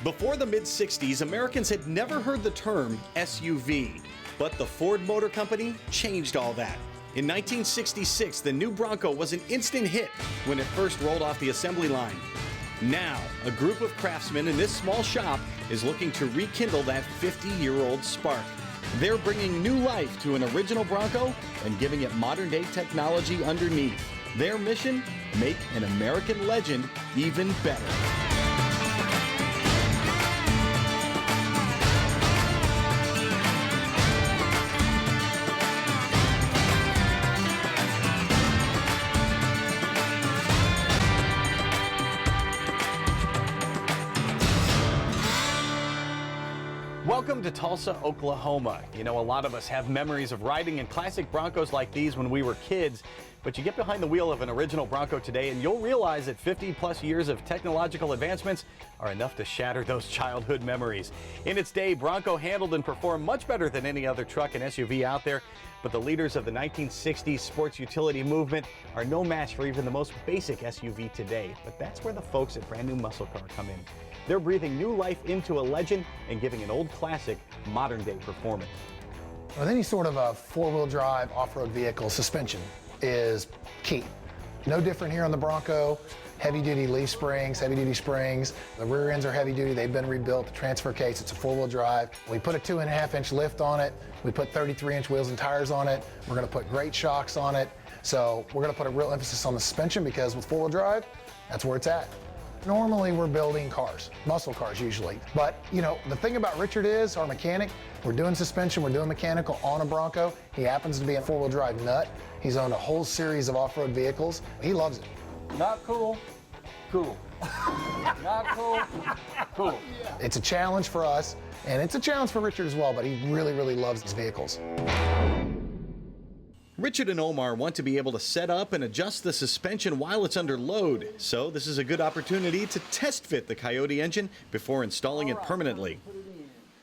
Before the mid-60s, Americans had never heard the term SUV, but the Ford Motor Company changed all that. In 1966, the new Bronco was an instant hit when it first rolled off the assembly line. Now, a group of craftsmen in this small shop is looking to rekindle that 50-year-old spark. They're bringing new life to an original Bronco and giving it modern-day technology underneath. Their mission? Make an American legend even better. Welcome to Tulsa, Oklahoma. You know, a lot of us have memories of riding in classic Broncos like these when we were kids, but you get behind the wheel of an original Bronco today and you'll realize that 50+ years of technological advancements are enough to shatter those childhood memories. In its day, Bronco handled and performed much better than any other truck and SUV out there, but the leaders of the 1960s sports utility movement are no match for even the most basic SUV today. But that's where the folks at Brand New Muscle Car come in. They're breathing new life into a legend and giving an old classic modern-day performance. With any sort of a four-wheel drive off-road vehicle, suspension is key. No different here on the Bronco. Heavy-duty leaf springs, heavy-duty springs. The rear ends are heavy-duty. They've been rebuilt. The transfer case, it's a four-wheel drive. We put a 2.5-inch lift on it. We put 33-inch wheels and tires on it. We're going to put great shocks on it. So we're going to put a real emphasis on the suspension because with four-wheel drive, that's where it's at. Normally we're building cars, muscle cars usually. But you know, the thing about Richard is, our mechanic, we're doing suspension, we're doing mechanical on a Bronco. He happens to be a four-wheel drive nut. He's owned a whole series of off-road vehicles. He loves it. Not cool, cool. Not cool, cool. It's a challenge for us, and it's a challenge for Richard as well, but he really, really loves these vehicles. Richard and Omar want to be able to set up and adjust the suspension while it's under load, so this is a good opportunity to test fit the Coyote engine before installing it permanently.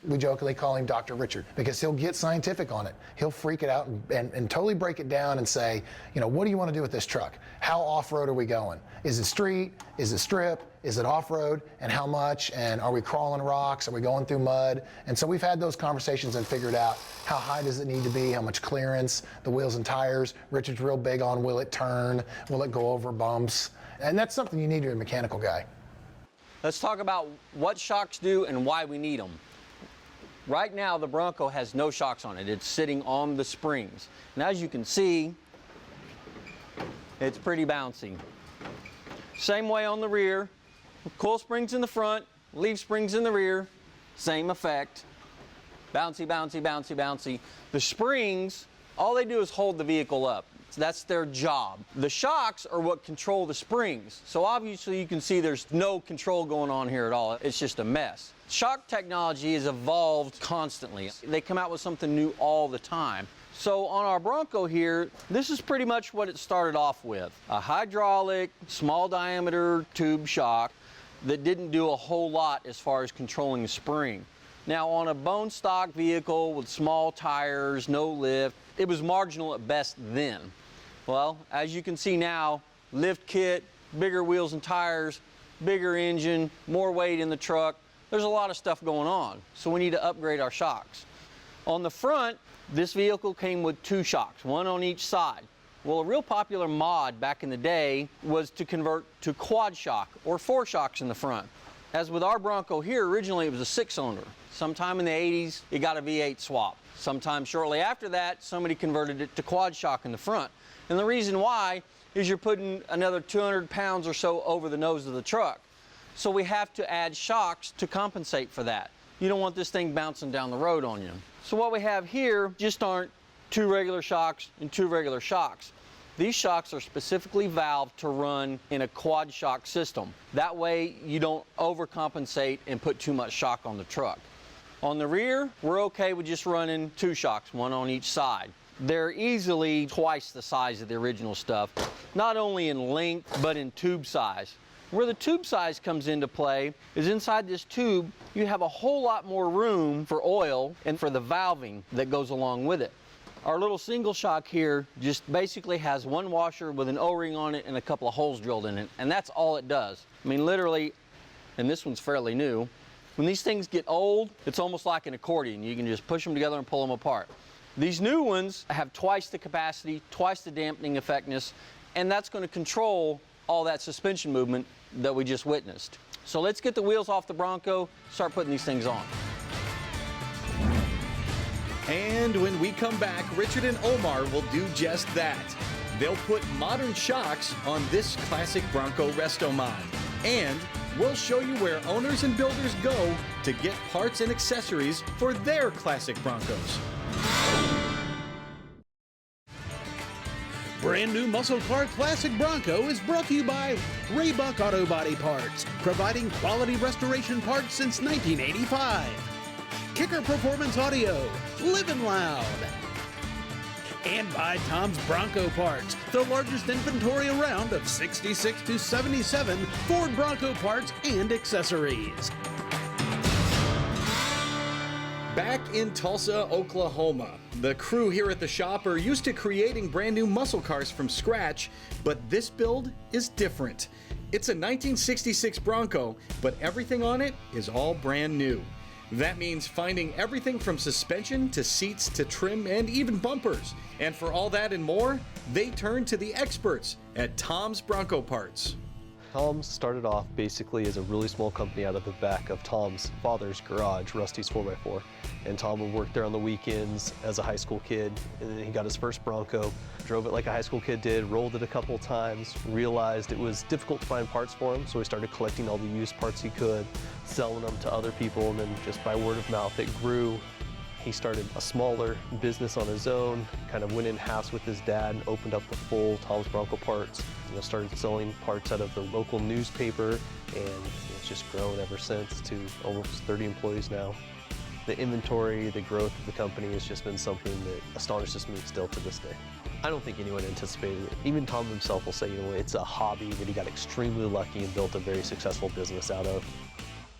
We jokingly call him Dr. Richard because he'll get scientific on it. He'll freak it out and totally break it down and say, you know, what do you want to do with this truck? How off-road are we going? Is it street? Is it strip? Is it off-road? And how much? And are we crawling rocks? Are we going through mud? And so we've had those conversations and figured out how high does it need to be, how much clearance, the wheels and tires. Richard's real big on will it turn? Will it go over bumps? And that's something you need to be a mechanical guy. Let's talk about what shocks do and why we need them. Right now, the Bronco has no shocks on it. It's sitting on the springs. And as you can see, it's pretty bouncy. Same way on the rear. Coil springs in the front, leaf springs in the rear, same effect. Bouncy, bouncy, bouncy, bouncy. The springs, all they do is hold the vehicle up. That's their job. The shocks are what control the springs. So obviously you can see there's no control going on here at all. It's just a mess. Shock technology has evolved constantly. They come out with something new all the time. So on our Bronco here, this is pretty much what it started off with. A hydraulic, small diameter tube shock that didn't do a whole lot as far as controlling the spring. Now on a bone stock vehicle with small tires, no lift, it was marginal at best then. Well, as you can see now, lift kit, bigger wheels and tires, bigger engine, more weight in the truck. There's a lot of stuff going on, so we need to upgrade our shocks. On the front, this vehicle came with two shocks, one on each side. Well, a real popular mod back in the day was to convert to quad shock, or 4 shocks in the front. As with our Bronco here, originally it was a 6-cylinder. Sometime in the 80s, it got a V8 swap. Sometime shortly after that, somebody converted it to quad shock in the front. And the reason why is you're putting another 200 pounds or so over the nose of the truck. So we have to add shocks to compensate for that. You don't want this thing bouncing down the road on you. So what we have here just aren't 2 regular shocks and 2 regular shocks. These shocks are specifically valved to run in a quad shock system. That way you don't overcompensate and put too much shock on the truck. On the rear, we're okay with just running 2 shocks, one on each side. They're easily twice the size of the original stuff, not only in length, but in tube size. Where the tube size comes into play is inside this tube, you have a whole lot more room for oil and for the valving that goes along with it. Our little single shock here just basically has one washer with an O-ring on it and a couple of holes drilled in it, and that's all it does. I mean, literally, and this one's fairly new, When these things get old, it's almost like an accordion. You can just push them together and pull them apart. These new ones have twice the capacity, twice the dampening effectiveness, and that's going to control all that suspension movement that we just witnessed. So let's get the wheels off the Bronco, start putting these things on. And when we come back, Richard and Omar will do just that. They'll put modern shocks on this classic Bronco RestoMod. And we'll show you where owners and builders go to get parts and accessories for their classic Broncos. Brand new muscle car classic Bronco is brought to you by Raybuck Auto Body Parts, providing quality restoration parts since 1985. Kicker Performance Audio, living loud. And by Tom's Bronco Parts, the largest inventory around of 66 to 77 Ford Bronco parts and accessories. Back in Tulsa, Oklahoma, the crew here at the shop are used to creating brand new muscle cars from scratch, but this build is different. It's a 1966 Bronco, but everything on it is all brand new. That means finding everything from suspension to seats to trim and even bumpers. And for all that and more, they turn to the experts at Tom's Bronco Parts. Tom's started off basically as a really small company out of the back of Tom's father's garage, Rusty's 4x4. And Tom would work there on the weekends as a high school kid, and then he got his first Bronco, drove it like a high school kid did, rolled it a couple times, realized it was difficult to find parts for him, so he started collecting all the used parts he could, selling them to other people, and then just by word of mouth it grew. He started a smaller business on his own, kind of went in-house with his dad and opened up the full Tom's Bronco Parts. Started selling parts out of the local newspaper, and it's just grown ever since to almost 30 employees now. The inventory, the growth of the company has just been something that astonishes me still to this day. I don't think anyone anticipated it. Even Tom himself will say, it's a hobby that he got extremely lucky and built a very successful business out of.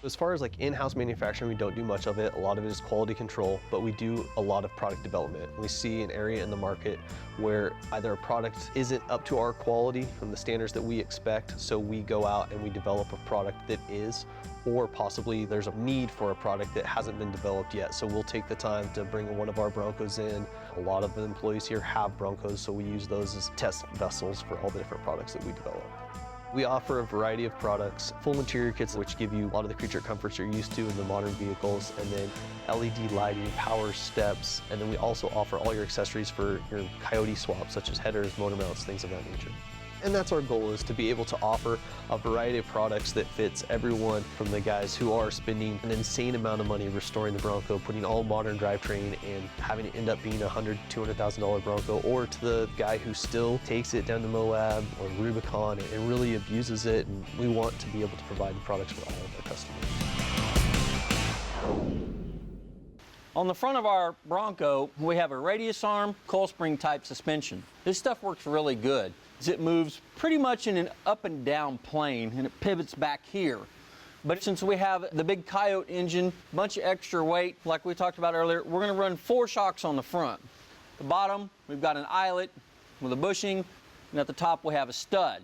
As far as like in-house manufacturing, we don't do much of it. A lot of it is quality control, but we do a lot of product development. We see an area in the market where either a product isn't up to our quality from the standards that we expect, so we go out and we develop a product that is, or possibly there's a need for a product that hasn't been developed yet. So we'll take the time to bring one of our Broncos in. A lot of the employees here have Broncos, so we use those as test vessels for all the different products that we develop. We offer a variety of products, full interior kits which give you a lot of the creature comforts you're used to in the modern vehicles, and then LED lighting, power steps, and then we also offer all your accessories for your Coyote swaps, such as headers, motor mounts, things of that nature. And that's our goal, is to be able to offer a variety of products that fits everyone, from the guys who are spending an insane amount of money restoring the Bronco, putting all modern drivetrain and having it end up being a $100,000, $200,000 Bronco, or to the guy who still takes it down to Moab or Rubicon and really abuses it. And we want to be able to provide the products for all of our customers. On the front of our Bronco, we have a radius arm, coil spring type suspension. This stuff works really good. It moves pretty much in an up and down plane, and it pivots back here. But since we have the big Coyote engine, a bunch of extra weight, like we talked about earlier, we're going to run 4 shocks on the front. The bottom, we've got an eyelet with a bushing, and at the top we have a stud.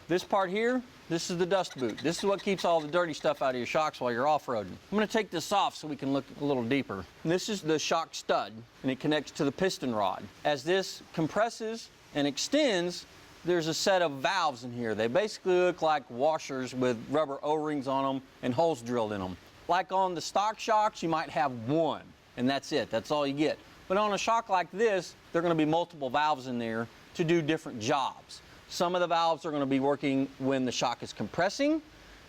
This part here, this is the dust boot. This is what keeps all the dirty stuff out of your shocks while you're off-roading. I'm going to take this off so we can look a little deeper. And this is the shock stud, and it connects to the piston rod. As this compresses and extends, there's a set of valves in here. They basically look like washers with rubber O-rings on them and holes drilled in them. Like on the stock shocks, you might have one, and that's it. That's all you get. But on a shock like this, there are going to be multiple valves in there to do different jobs. Some of the valves are going to be working when the shock is compressing,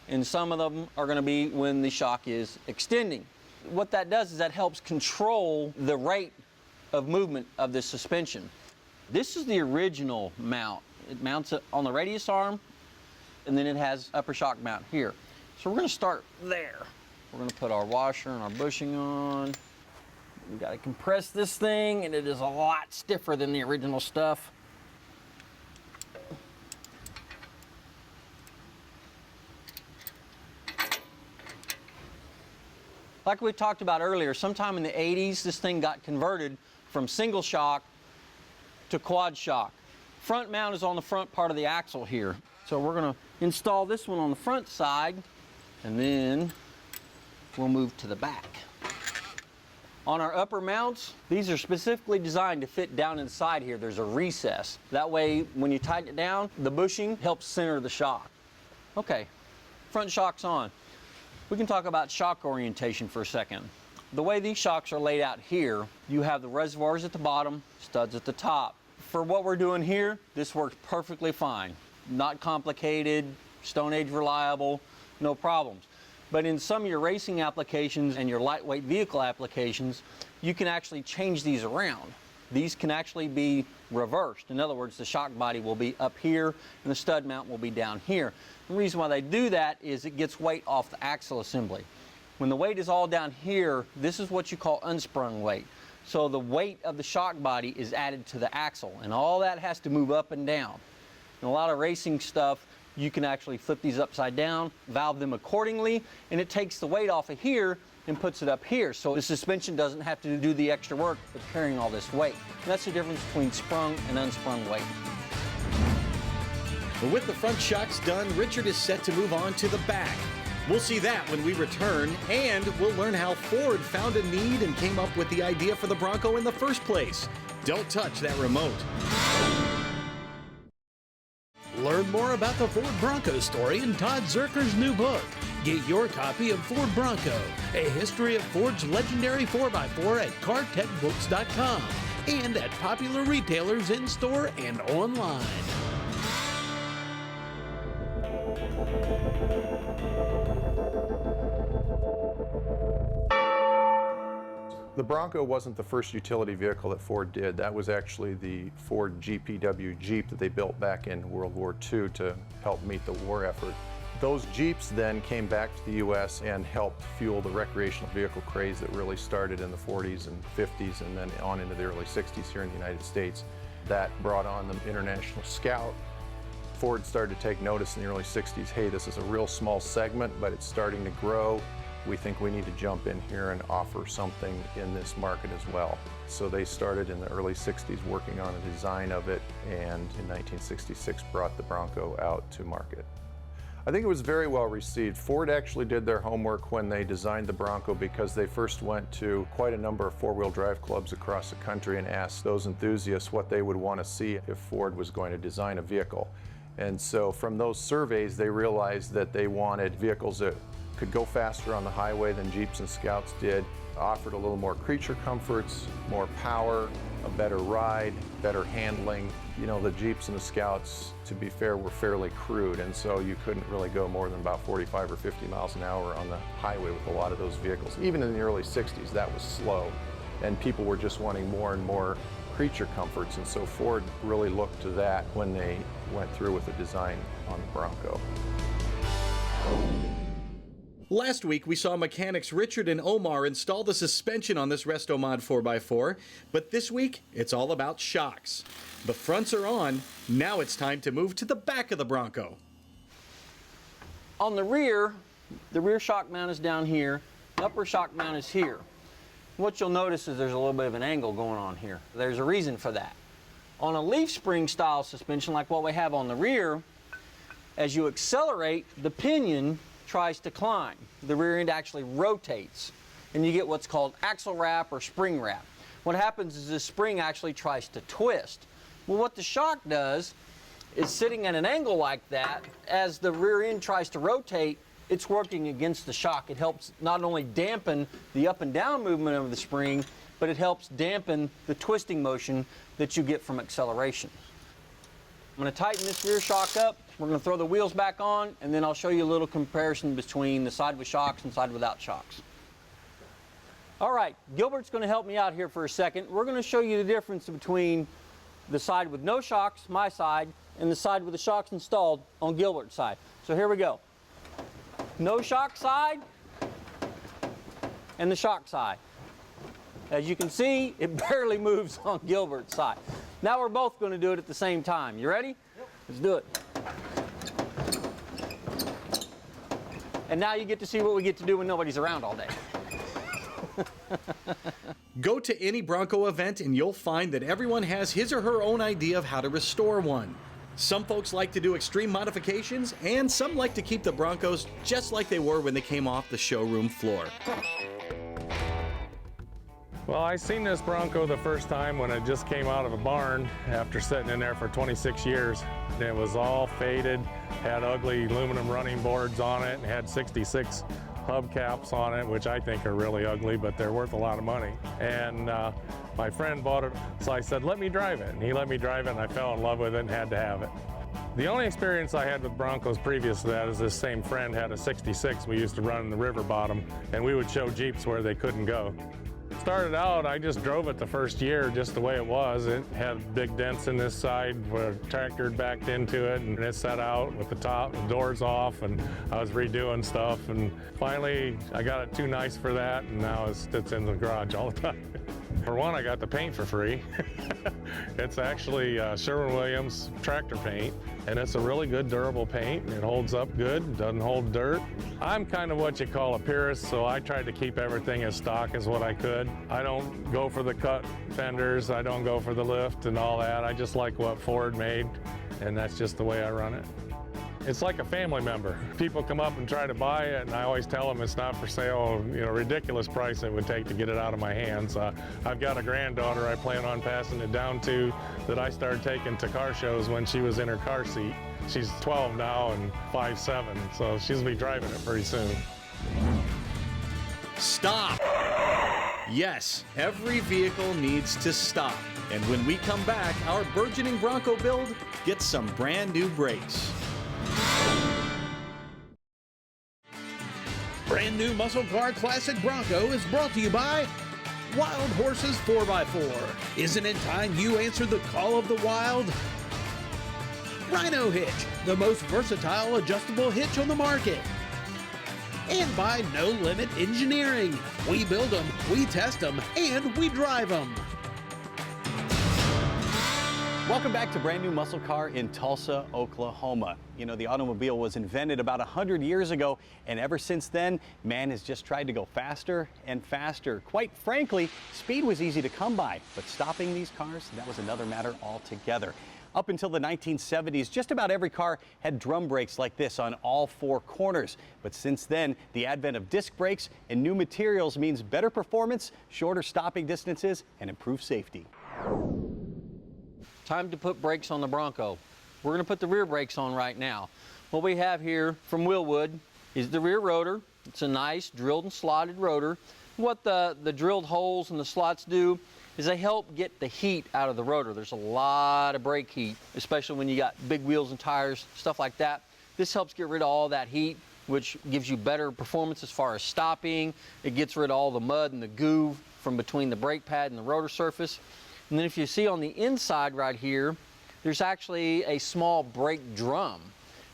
and some of them are going to be when the shock is extending. What that does is that helps control the rate of movement of the suspension. This is the original mount. It mounts it on the radius arm, and then it has upper shock mount here. So we're going to start there. We're going to put our washer and our bushing on. We've got to compress this thing, and it is a lot stiffer than the original stuff. Like we talked about earlier, sometime in the 80s, this thing got converted from single shock to quad shock. Front mount is on the front part of the axle here. So we're going to install this one on the front side, and then we'll move to the back. On our upper mounts, these are specifically designed to fit down inside here. There's a recess. That way, when you tighten it down, the bushing helps center the shock. Okay, front shock's on. We can talk about shock orientation for a second. The way these shocks are laid out here, you have the reservoirs at the bottom, studs at the top. For what we're doing here, this works perfectly fine. Not complicated, Stone Age reliable, no problems. But in some of your racing applications and your lightweight vehicle applications, you can actually change these around. These can actually be reversed. In other words, the shock body will be up here and the stud mount will be down here. The reason why they do that is it gets weight off the axle assembly. When the weight is all down here, this is what you call unsprung weight. So the weight of the shock body is added to the axle, and all that has to move up and down. In a lot of racing stuff, you can actually flip these upside down, valve them accordingly, and it takes the weight off of here and puts it up here. So the suspension doesn't have to do the extra work of carrying all this weight. And that's the difference between sprung and unsprung weight. But with the front shocks done, Richard is set to move on to the back. We'll see that when we return, and we'll learn how Ford found a need and came up with the idea for the Bronco in the first place. Don't touch that remote. Learn more about the Ford Bronco story in Todd Zerker's new book. Get your copy of Ford Bronco, A History of Ford's Legendary 4x4 at cartechbooks.com and at popular retailers in-store and online. The Bronco wasn't the first utility vehicle that Ford did. That was actually the Ford GPW Jeep that they built back in World War II to help meet the war effort. Those Jeeps then came back to the U.S. and helped fuel the recreational vehicle craze that really started in the 40s and 50s and then on into the early 60s here in the United States. That brought on the International Scout. Ford started to take notice in the early 60s, hey, this is a real small segment, but it's starting to grow. We think we need to jump in here and offer something in this market as well. So they started in the early 60s working on a design of it, and in 1966 brought the Bronco out to market. I think it was very well received. Ford actually did their homework when they designed the Bronco because they first went to quite a number of four-wheel drive clubs across the country and asked those enthusiasts what they would want to see if Ford was going to design a vehicle. And so from those surveys, they realized that they wanted vehicles that could go faster on the highway than Jeeps and Scouts did, offered a little more creature comforts, more power, a better ride, better handling. You know, the Jeeps and the Scouts, to be fair, were fairly crude, and so you couldn't really go more than about 45 or 50 miles an hour on the highway with a lot of those vehicles. Even in the early 60s, that was slow, and people were just wanting more and more creature comforts, and so Ford really looked to that when they went through with the design on the Bronco. Last week, we saw mechanics Richard and Omar install the suspension on this RestoMod 4x4, but this week, it's all about shocks. The fronts are on, now it's time to move to the back of the Bronco. On the rear shock mount is down here, the upper shock mount is here. What you'll notice is there's a little bit of an angle going on here. There's a reason for that. On a leaf spring style suspension like what we have on the rear, as you accelerate, the pinion tries to climb. The rear end actually rotates, and you get what's called axle wrap or spring wrap. What happens is this spring actually tries to twist. Well, what the shock does is sitting at an angle like that, as the rear end tries to rotate, it's working against the shock. It helps not only dampen the up and down movement of the spring, but it helps dampen the twisting motion that you get from acceleration. I'm going to tighten this rear shock up. We're going to throw the wheels back on, and then I'll show you a little comparison between the side with shocks and side without shocks. All right, Gilbert's going to help me out here for a second. We're going to show you the difference between the side with no shocks, my side, and the side with the shocks installed on Gilbert's side. So here we go. No shock side and the shock side. As you can see, it barely moves on Gilbert's side. Now we're both going to do it at the same time. You ready? Yep. Let's do it. And now you get to see what we get to do when nobody's around all day. Go to any Bronco event and you'll find that everyone has his or her own idea of how to restore one. Some folks like to do extreme modifications, and some like to keep the Broncos just like they were when they came off the showroom floor. Well, I seen this Bronco the first time when it just came out of a barn after sitting in there for 26 years. It was all faded, had ugly aluminum running boards on it, and had 66 hubcaps on it, which I think are really ugly, but they're worth a lot of money. And my friend bought it, so I said, let me drive it. And he let me drive it, and I fell in love with it and had to have it. The only experience I had with Broncos previous to that is this same friend had a 66 we used to run in the river bottom, and we would show Jeeps where they couldn't go. Started out, I just drove it the first year just the way it was. It had big dents in this side where a tractor had backed into it, and it set out with the top, the doors off, and I was redoing stuff. And finally, I got it too nice for that, and now it sits in the garage all the time. For one, I got the paint for free. It's actually Sherwin-Williams tractor paint, and it's a really good durable paint. It holds up good, doesn't hold dirt. I'm kind of what you call a purist, so I tried to keep everything as stock as what I could. I don't go for the cut fenders, I don't go for the lift and all that. I just like what Ford made, and that's just the way I run it. It's like a family member. People come up and try to buy it, and I always tell them it's not for sale. You know, ridiculous price it would take to get it out of my hands. I've got a granddaughter I plan on passing it down to that I started taking to car shows when she was in her car seat. She's 12 now and 5'7", so she'll be driving it pretty soon. Stop! Yes, every vehicle needs to stop. And when we come back, our burgeoning Bronco build gets some brand new brakes. Brand new muscle car classic Bronco is brought to you by Wild Horses 4x4. Isn't it time you answered the call of the wild? Rhino Hitch, the most versatile adjustable hitch on the market. And by No Limit Engineering. We build them, we test them, and we drive them. Welcome back to Brand New Muscle Car in Tulsa, Oklahoma. You know, the automobile was invented about 100 years ago, and ever since then, man has just tried to go faster and faster. Quite frankly, speed was easy to come by, but stopping these cars, that was another matter altogether. Up until the 1970s, just about every car had drum brakes like this on all four corners. But since then, the advent of disc brakes and new materials means better performance, shorter stopping distances, and improved safety. Time to put brakes on the Bronco. We're going to put the rear brakes on right now. What we have here from Willwood is the rear rotor. It's a nice drilled and slotted rotor. What the drilled holes and the slots do is they help get the heat out of the rotor. There's a lot of brake heat, especially when you got big wheels and tires, stuff like that. This helps get rid of all that heat, which gives you better performance as far as stopping. It gets rid of all the mud and the goo from between the brake pad and the rotor surface. And then if you see on the inside right here, there's actually a small brake drum.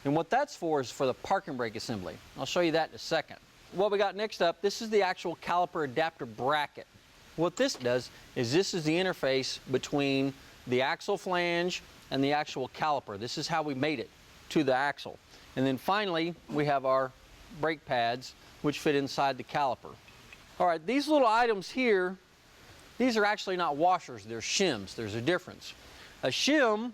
And what that's for is for the parking brake assembly. I'll show you that in a second. What we got next up, this is the actual caliper adapter bracket. What this does is this is the interface between the axle flange and the actual caliper. This is how we made it to the axle. And then finally, we have our brake pads, which fit inside the caliper. All right, these little items here, these are actually not washers, they're shims. There's a difference. A shim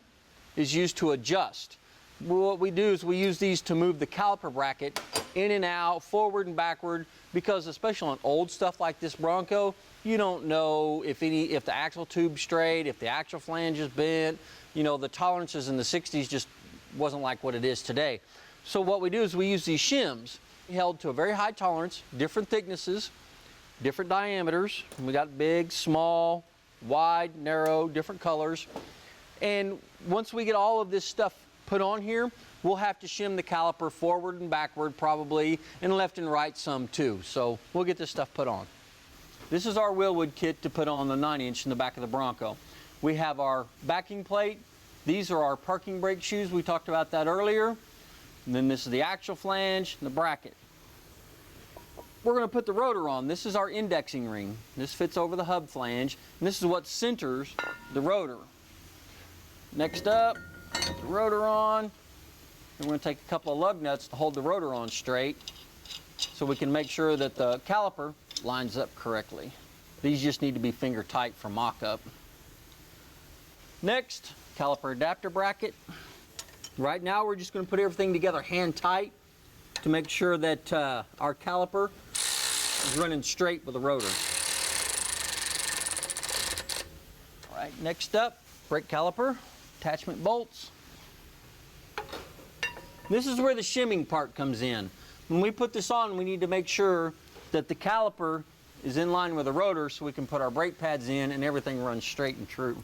is used to adjust. What we do is we use these to move the caliper bracket in and out, forward and backward, because especially on old stuff like this Bronco, you don't know if the axle tube's straight, if the axle flange is bent. You know, the tolerances in the 60s just wasn't like what it is today. So what we do is we use these shims held to a very high tolerance, different thicknesses, different diameters. We got big, small, wide, narrow, different colors. And once we get all of this stuff put on here, we'll have to shim the caliper forward and backward probably, and left and right some too. So we'll get this stuff put on. This is our Willwood kit to put on the 9-inch in the back of the Bronco. We have our backing plate. These are our parking brake shoes. We talked about that earlier. And then this is the axle flange and the bracket. We're going to put the rotor on. This is our indexing ring. This fits over the hub flange, and this is what centers the rotor. Next up, put the rotor on. And we're going to take a couple of lug nuts to hold the rotor on straight so we can make sure that the caliper lines up correctly. These just need to be finger tight for mock-up. Next, caliper adapter bracket. Right now we're just going to put everything together hand tight to make sure that our caliper is running straight with the rotor. All right, next up, brake caliper, attachment bolts. This is where the shimming part comes in. When we put this on, we need to make sure that the caliper is in line with the rotor so we can put our brake pads in and everything runs straight and true.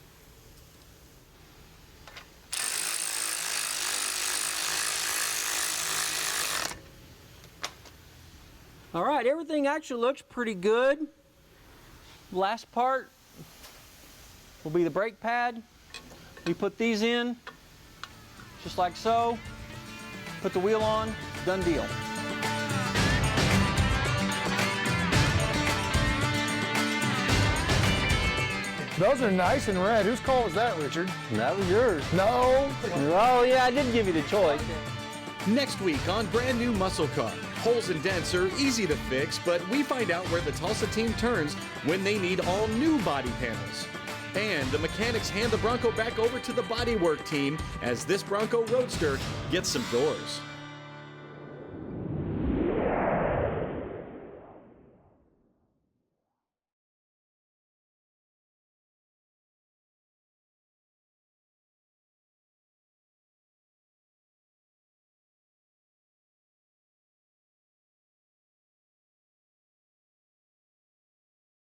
All right, everything actually looks pretty good. Last part will be the brake pad. We put these in, just like so. Put the wheel on, done deal. Those are nice and red. Whose call was that, Richard? That was yours. No. Oh yeah, I did give you the choice. Next week on Brand New Muscle Car. Holes and dents are easy to fix, but we find out where the Tulsa team turns when they need all new body panels. And the mechanics hand the Bronco back over to the bodywork team as this Bronco Roadster gets some doors.